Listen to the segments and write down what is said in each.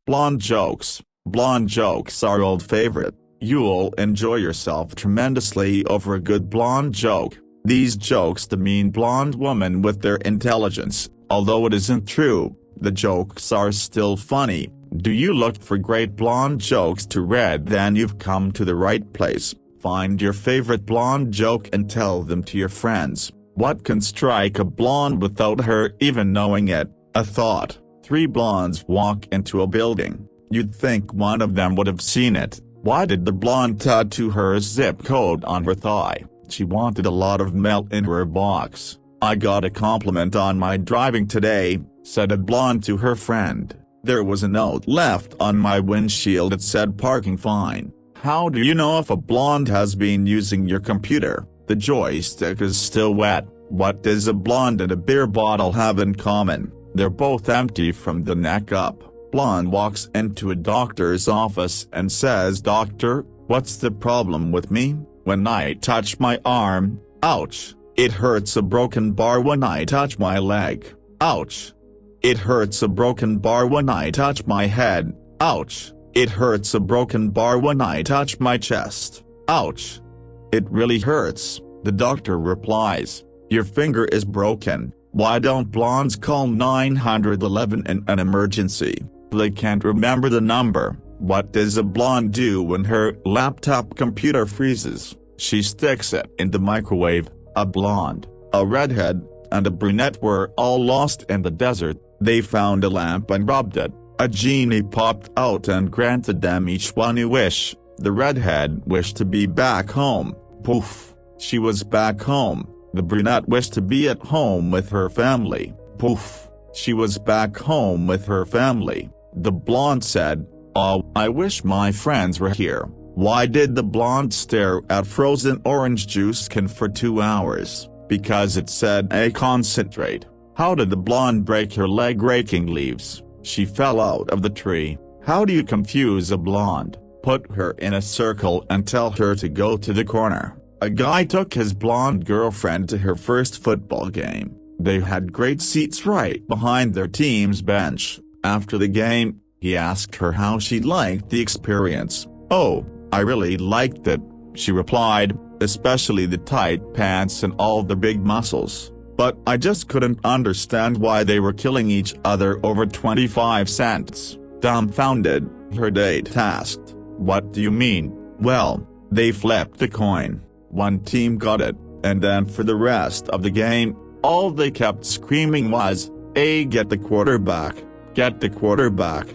Blonde jokes. Blonde jokes are old favorite. You'll enjoy yourself tremendously over a good blonde joke. These jokes demean blonde women with their intelligence. Although it isn't true, the jokes are still funny. Do you look for great blonde jokes to read? Then you've come to the right place. Find your favorite blonde joke and tell them to your friends. What can strike a blonde without her even knowing it? A thought. 3 blondes walk into a building. You'd think one of them would have seen it. Why did the blonde tattoo her zip code on her thigh? She wanted a lot of mail in her box. I got a compliment on my driving today, said a blonde to her friend. There was a note left on my windshield that said parking fine. How do you know if a blonde has been using your computer? The joystick is still wet. What does a blonde and a beer bottle have in common? They're both empty from the neck up. Blonde walks into a doctor's office and says, "Doctor, what's the problem with me? When I touch my arm, ouch. It hurts a broken bar when I touch my leg. Ouch. It hurts a broken bar when I touch my head. Ouch. It hurts a broken bar when I touch my chest. Ouch. It really hurts," the doctor replies. "Your finger is broken. Why don't blondes call 911 in an emergency? They can't remember the number." What does a blonde do when her laptop computer freezes? She sticks it in the microwave. A blonde, a redhead, and a brunette were all lost in the desert. They found a lamp and rubbed it. A genie popped out and granted them each one a wish. The redhead wished to be back home. Poof. She was back home. The brunette wished to be at home with her family. Poof. She was back home with her family. The blonde said, "Oh, I wish my friends were here." Why did the blonde stare at frozen orange juice can for 2 hours? Because it said "A concentrate." How did the blonde break her leg raking leaves? She fell out of the tree. How do you confuse a blonde? Put her in a circle and tell her to go to the corner. A guy took his blonde girlfriend to her first football game. They had great seats right behind their team's bench. After the game, he asked her how she liked the experience. "Oh, I really liked it," she replied, "especially the tight pants and all the big muscles. But I just couldn't understand why they were killing each other over 25 cents. Dumbfounded, her date asked, "What do you mean?" "Well, they flipped the coin. One team got it, and then for the rest of the game, all they kept screaming was, 'Hey, get the quarterback. Get the quarterback.'"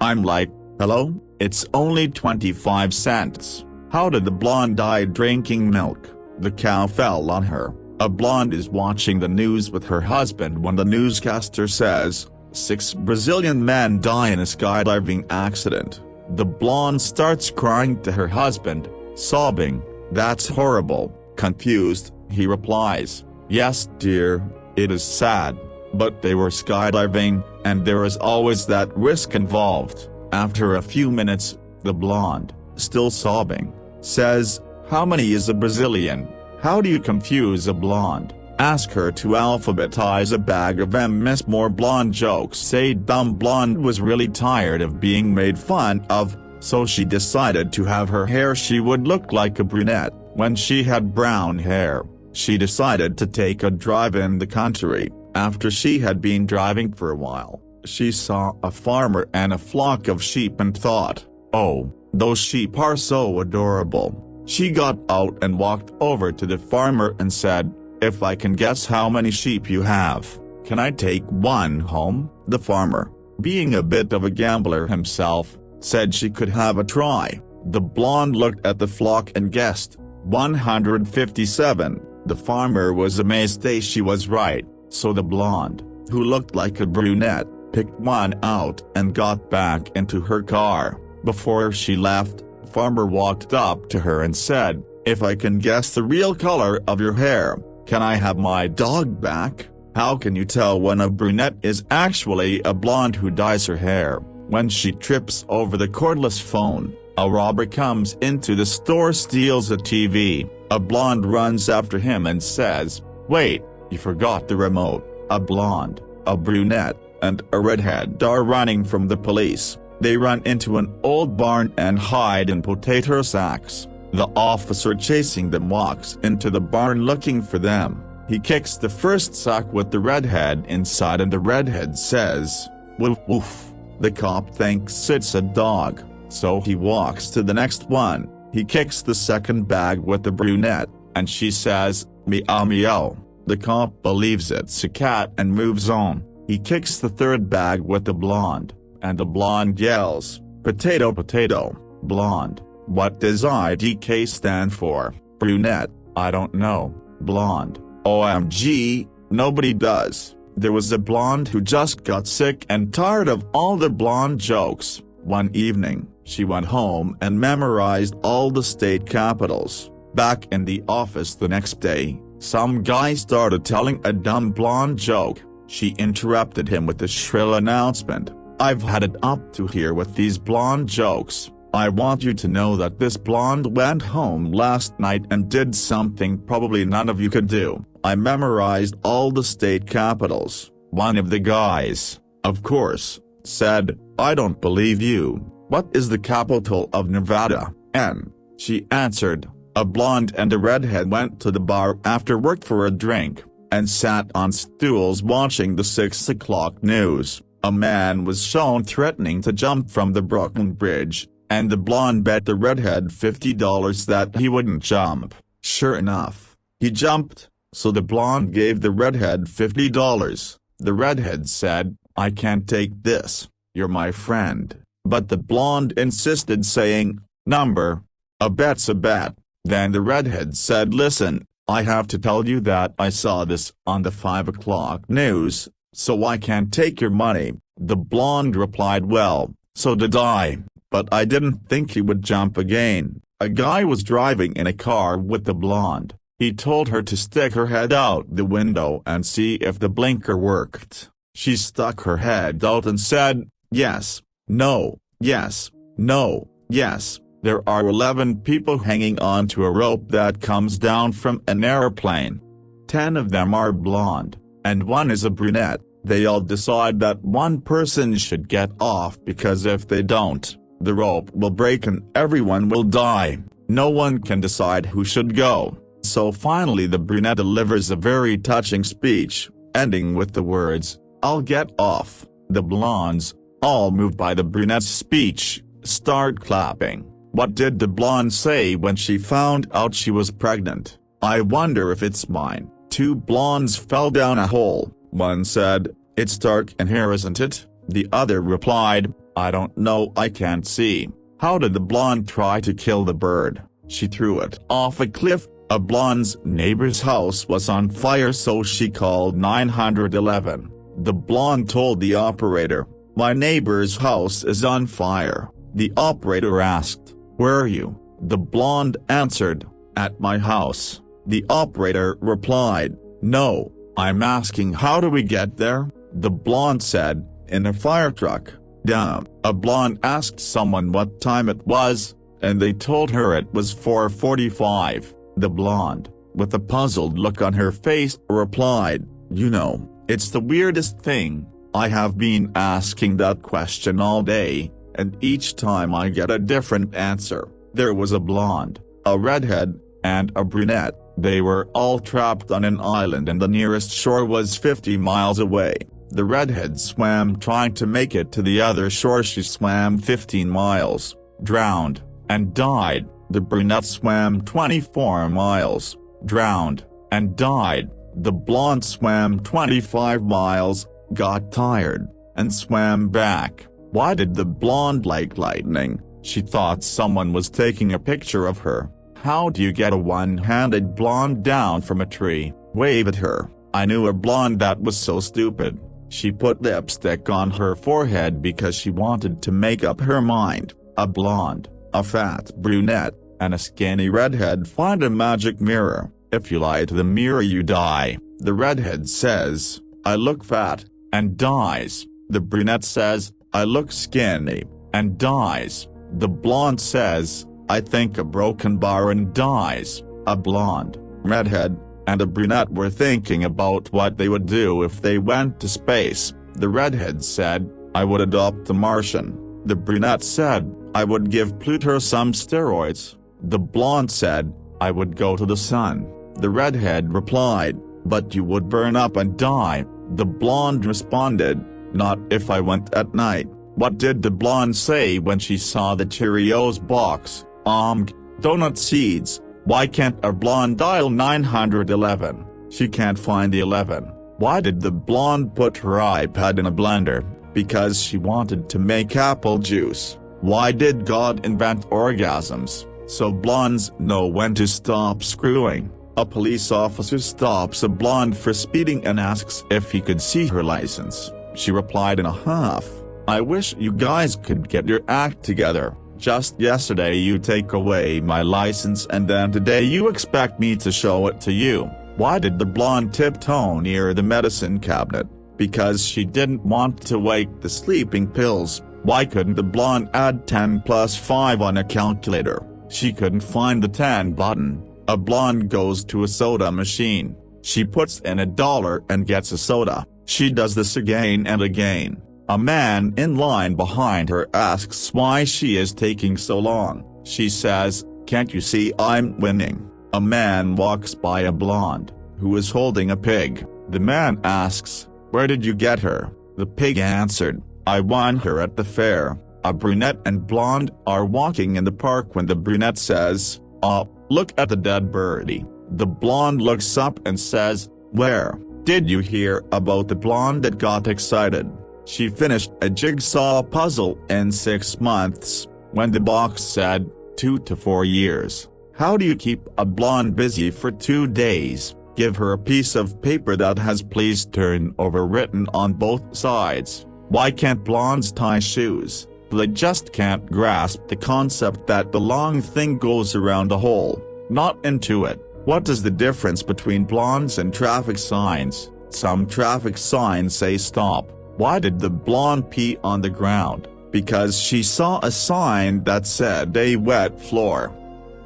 I'm like, hello, it's only 25 cents. How did the blonde die drinking milk? The cow fell on her. A blonde is watching the news with her husband when the newscaster says, 6 Brazilian men die in a skydiving accident. The blonde starts crying to her husband, sobbing, "That's horrible." Confused, he replies, "Yes, dear, it is sad. But they were skydiving, and there is always that risk involved." After a few minutes, the blonde, still sobbing, says, "How many is a Brazilian? How do you confuse a blonde? Ask her to alphabetize a bag of Ms. More blonde jokes." Say dumb blonde was really tired of being made fun of, so she decided to have her hair. She would look like a brunette. When she had brown hair, she decided to take a drive in the country. After she had been driving for a while, she saw a farmer and a flock of sheep and thought, "Oh, those sheep are so adorable." She got out and walked over to the farmer and said, "If I can guess how many sheep you have, can I take one home?" The farmer, being a bit of a gambler himself, said she could have a try. The blonde looked at the flock and guessed 157. The farmer was amazed that she was right, so the blonde, who looked like a brunette, picked one out and got back into her car. Before she left, farmer walked up to her and said, "If I can guess the real color of your hair, can I have my dog back?" How can you tell when a brunette is actually a blonde who dyes her hair? When she trips over the cordless phone, a robber comes into the store, steals a TV. A blonde runs after him and says, "Wait, you forgot the remote." A blonde, a brunette, and a redhead are running from the police. They run into an old barn and hide in potato sacks. The officer chasing them walks into the barn looking for them. He kicks the first sack with the redhead inside and the redhead says, "Woof woof." The cop thinks it's a dog, so he walks to the next one. He kicks the second bag with the brunette, and she says, "Meow meow." The cop believes it's a cat and moves on. He kicks the third bag with the blonde, and the blonde yells, "Potato potato." Blonde: "What does IDK stand for?" Brunette: "I don't know." Blonde: "OMG, nobody does." There was a blonde who just got sick and tired of all the blonde jokes. One evening, she went home and memorized all the state capitals. Back in the office the next day, some guy started telling a dumb blonde joke. She interrupted him with a shrill announcement, "I've had it up to here with these blonde jokes. I want you to know that this blonde went home last night and did something probably none of you could do. I memorized all the state capitals." One of the guys, of course, said, "I don't believe you. What is the capital of Nevada?" "N." She answered. A blonde and a redhead went to the bar after work for a drink, and sat on stools watching the 6 o'clock news. A man was shown threatening to jump from the Brooklyn Bridge, and the blonde bet the redhead $50 that he wouldn't jump. Sure enough, he jumped, so the blonde gave the redhead $50. The redhead said, "I can't take this, you're my friend." But the blonde insisted, saying, "Number. A bet's a bet." Then the redhead said, "Listen, I have to tell you that I saw this on the 5 o'clock news, so I can't take your money." The blonde replied, "Well, so did I, but I didn't think he would jump again." A guy was driving in a car with the blonde. He told her to stick her head out the window and see if the blinker worked. She stuck her head out and said, "Yes, no, yes, no, yes." There are 11 people hanging on to a rope that comes down from an airplane. 10 of them are blonde, and 1 is a brunette. They all decide that one person should get off because if they don't, the rope will break and everyone will die. No one can decide who should go. So finally the brunette delivers a very touching speech, ending with the words, "I'll get off." The blondes, all moved by the brunette's speech, start clapping. What did the blonde say when she found out she was pregnant? "I wonder if it's mine." 2 blondes fell down a hole. One said, "It's dark in here, isn't it?" The other replied, "I don't know, I can't see." How did the blonde try to kill the bird? She threw it off a cliff. A blonde's neighbor's house was on fire, so she called 911. The blonde told the operator, "My neighbor's house is on fire." The operator asked, "Where are you?" The blonde answered, "At my house." The operator replied, "No, I'm asking how do we get there?" The blonde said, "In a fire truck." Damn. A blonde asked someone what time it was, and they told her it was 4:45. The blonde, with a puzzled look on her face, replied, "You know, it's the weirdest thing, I have been asking that question all day, and each time I get a different answer." There was a blonde, a redhead, and a brunette. They were all trapped on an island and the nearest shore was 50 miles away. The redhead swam trying to make it to the other shore. She swam 15 miles, drowned, and died. The brunette swam 24 miles, drowned, and died. The blonde swam 25 miles, got tired, and swam back. Why did the blonde like lightning? She thought someone was taking a picture of her. How do you get a one-handed blonde down from a tree? Wave at her. I knew a blonde that was so stupid. She put lipstick on her forehead because she wanted to make up her mind. A blonde, a fat brunette, and a skinny redhead find a magic mirror. If you lie to the mirror you die. The redhead says, "I look fat," and dies. The brunette says, "I look skinny," and dies. The blonde says, "I think a broken bar," and dies. A blonde, redhead, and a brunette were thinking about what they would do if they went to space. The redhead said, "I would adopt a Martian." The brunette said, "I would give Pluto some steroids." The blonde said, "I would go to the sun." The redhead replied, "But you would burn up and die." The blonde responded, "Not if I went at night." What did the blonde say when she saw the Cheerios box? Donut seeds. Why can't a blonde dial 911? She can't find the 11. Why did the blonde put her iPad in a blender? Because she wanted to make apple juice. Why did God invent orgasms? So blondes know when to stop screwing. A police officer stops a blonde for speeding and asks if he could see her license. She replied in a huff, "I wish you guys could get your act together. Just yesterday you take away my license and then today you expect me to show it to you." Why did the blonde tiptoe near the medicine cabinet? Because she didn't want to wake the sleeping pills. Why couldn't the blonde add 10 plus 5 on a calculator? She couldn't find the 10 button. A blonde goes to a soda machine. She puts in $1 and gets a soda. She does this again and again. A man in line behind her asks why she is taking so long. She says, "Can't you see I'm winning?" A man walks by a blonde, who is holding a pig. The man asks, "Where did you get her?" The pig answered, "I won her at the fair." A brunette and blonde are walking in the park when the brunette says, "Oh, look at the dead birdie." The blonde looks up and says, "Where?" Did you hear about the blonde that got excited? She finished a jigsaw puzzle in 6 months, when the box said, 2 to 4 years. How do you keep a blonde busy for 2 days? Give her a piece of paper that has "Please turn over" written on both sides. Why can't blondes tie shoes? They just can't grasp the concept that the long thing goes around the hole, not into it. What is the difference between blondes and traffic signs? Some traffic signs say stop. Why did the blonde pee on the ground? Because she saw a sign that said "a wet floor."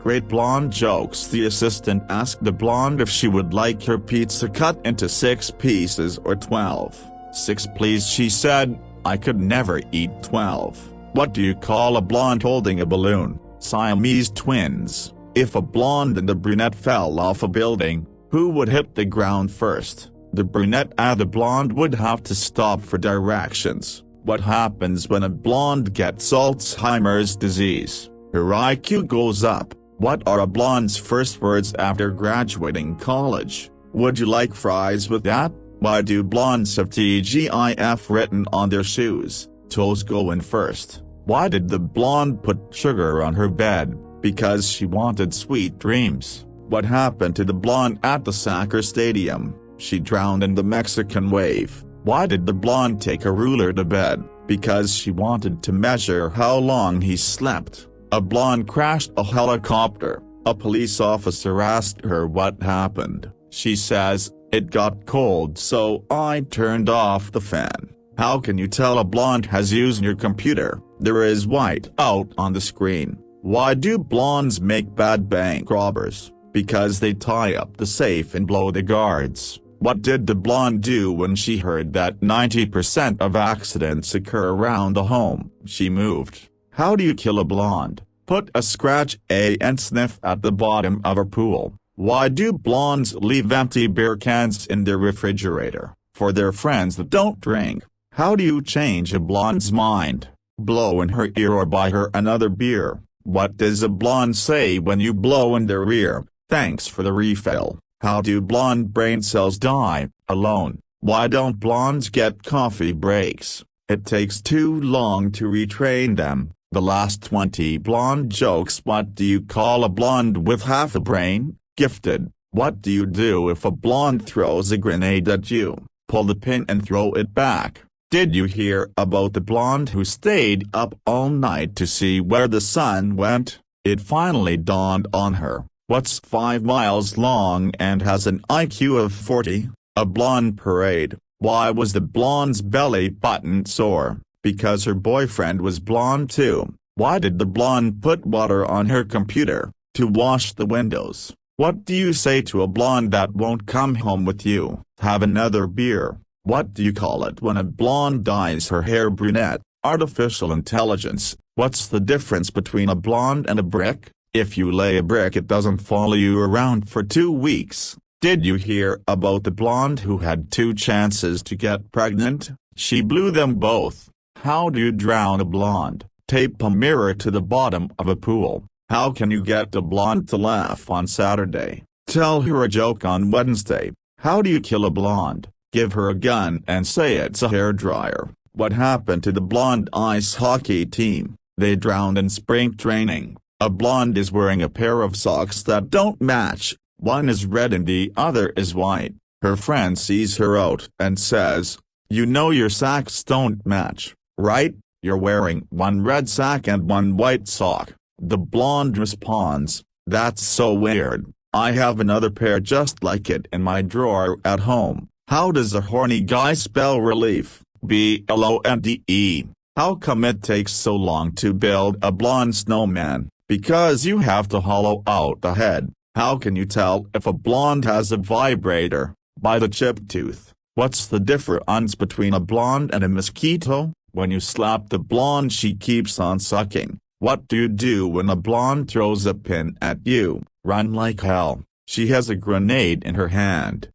Great blonde jokes. The assistant asked the blonde if she would like her pizza cut into 6 pieces or 12. 6 please, she said. I could never eat 12. What do you call a blonde holding a balloon? Siamese twins. If a blonde and a brunette fell off a building, who would hit the ground first? The brunette and the blonde would have to stop for directions. What happens when a blonde gets Alzheimer's disease? Her IQ goes up. What are a blonde's first words after graduating college? Would you like fries with that? Why do blondes have TGIF written on their shoes? Toes go in first. Why did the blonde put sugar on her bed? Because she wanted sweet dreams. What happened to the blonde at the soccer stadium? She drowned in the Mexican wave. Why did the blonde take a ruler to bed? Because she wanted to measure how long he slept. A blonde crashed a helicopter. A police officer asked her what happened. She says, "It got cold so I turned off the fan." How can you tell a blonde has used your computer? There is white out on the screen. Why do blondes make bad bank robbers? Because they tie up the safe and blow the guards. What did the blonde do when she heard that 90% of accidents occur around the home? She moved. How do you kill a blonde? Put a scratch and sniff at the bottom of a pool. Why do blondes leave empty beer cans in their refrigerator? For their friends that don't drink. How do you change a blonde's mind? Blow in her ear or buy her another beer. What does a blonde say when you blow in their ear? Thanks for the refill. How do blonde brain cells die? Alone. Why don't blondes get coffee breaks? It takes too long to retrain them. The last 20 blonde jokes. What do you call a blonde with half a brain? Gifted. What do you do if a blonde throws a grenade at you? Pull the pin and throw it back. Did you hear about the blonde who stayed up all night to see where the sun went? It finally dawned on her. What's 5 miles long and has an IQ of 40? A blonde parade. Why was the blonde's belly button sore? Because her boyfriend was blonde too. Why did the blonde put water on her computer? To wash the windows. What do you say to a blonde that won't come home with you? Have another beer. What do you call it when a blonde dyes her hair brunette? Artificial intelligence. What's the difference between a blonde and a brick? If you lay a brick, it doesn't follow you around for 2 weeks. Did you hear about the blonde who had 2 chances to get pregnant? She blew them both. How do you drown a blonde? Tape a mirror to the bottom of a pool. How can you get a blonde to laugh on Saturday? Tell her a joke on Wednesday. How do you kill a blonde? Give her a gun and say it's a hairdryer. What happened to the blonde ice hockey team? They drowned in spring training. A blonde is wearing a pair of socks that don't match. One is red and the other is white. Her friend sees her out and says, "You know your socks don't match, right? You're wearing one red sock and one white sock." The blonde responds, "That's so weird. I have another pair just like it in my drawer at home." How does a horny guy spell relief? B-L-O-N-D-E. How come it takes so long to build a blonde snowman? Because you have to hollow out the head. How can you tell if a blonde has a vibrator? By the chipped tooth. What's the difference between a blonde and a mosquito? When you slap the blonde, she keeps on sucking. What do you do when a blonde throws a pin at you? Run like hell. She has a grenade in her hand.